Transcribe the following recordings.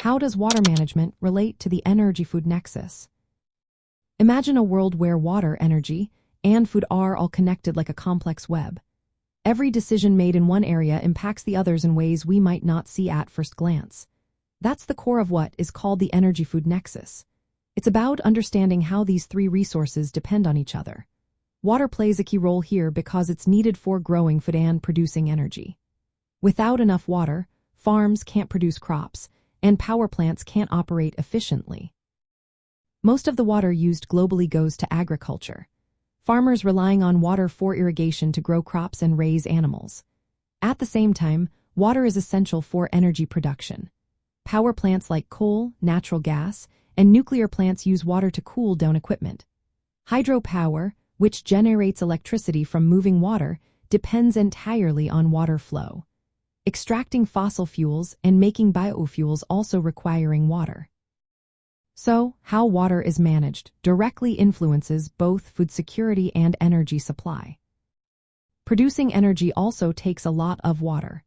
How does water management relate to the energy-food nexus? Imagine a world where water, energy, and food are all connected like a complex web. Every decision made in one area impacts the others in ways we might not see at first glance. That's the core of what is called the energy-food nexus. It's about understanding how these three resources depend on each other. Water plays a key role here because it's needed for growing food and producing energy. Without enough water, farms can't produce crops, and power plants can't operate efficiently. Most of the water used globally goes to agriculture. Farmers relying on water for irrigation to grow crops and raise animals. At the same time, water is essential for energy production. Power plants like coal, natural gas, and nuclear plants use water to cool down equipment. Hydropower, which generates electricity from moving water, depends entirely on water flow. Extracting fossil fuels and making biofuels also requiring water. So, how water is managed directly influences both food security and energy supply. Producing energy also takes a lot of water.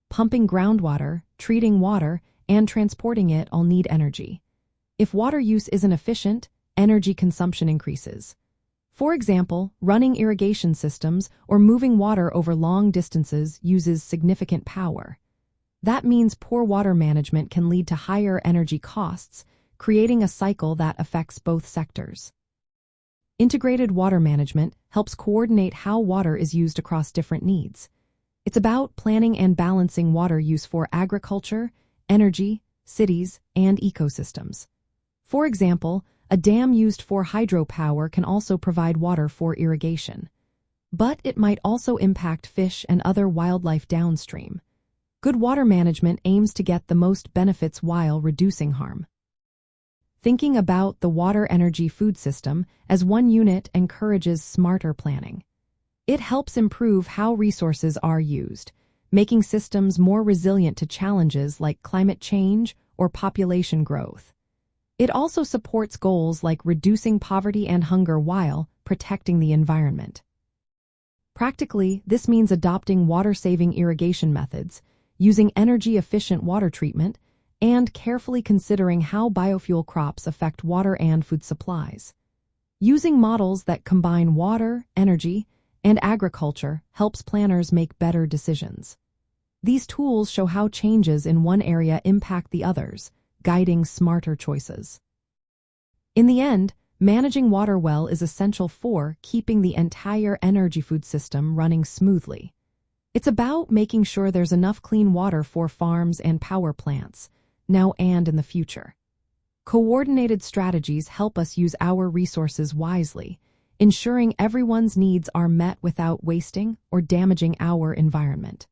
Pumping groundwater, treating water, and transporting it all need energy. If water use isn't efficient, energy consumption increases. For example, running irrigation systems or moving water over long distances uses significant power. That means poor water management can lead to higher energy costs, creating a cycle that affects both sectors. Integrated water management helps coordinate how water is used across different needs. It's about planning and balancing water use for agriculture, energy, cities, and ecosystems. For example, a dam used for hydropower can also provide water for irrigation. But it might also impact fish and other wildlife downstream. Good water management aims to get the most benefits while reducing harm. Thinking about the water-energy-food system as one unit encourages smarter planning. It helps improve how resources are used, making systems more resilient to challenges like climate change or population growth. It also supports goals like reducing poverty and hunger while protecting the environment. Practically, this means adopting water-saving irrigation methods, using energy-efficient water treatment, and carefully considering how biofuel crops affect water and food supplies. Using models that combine water, energy, and agriculture helps planners make better decisions. These tools show how changes in one area impact the others, guiding smarter choices. In the end, managing water well is essential for keeping the entire energy-food system running smoothly. It's about making sure there's enough clean water for farms and power plants, now and in the future. Coordinated strategies help us use our resources wisely, ensuring everyone's needs are met without wasting or damaging our environment.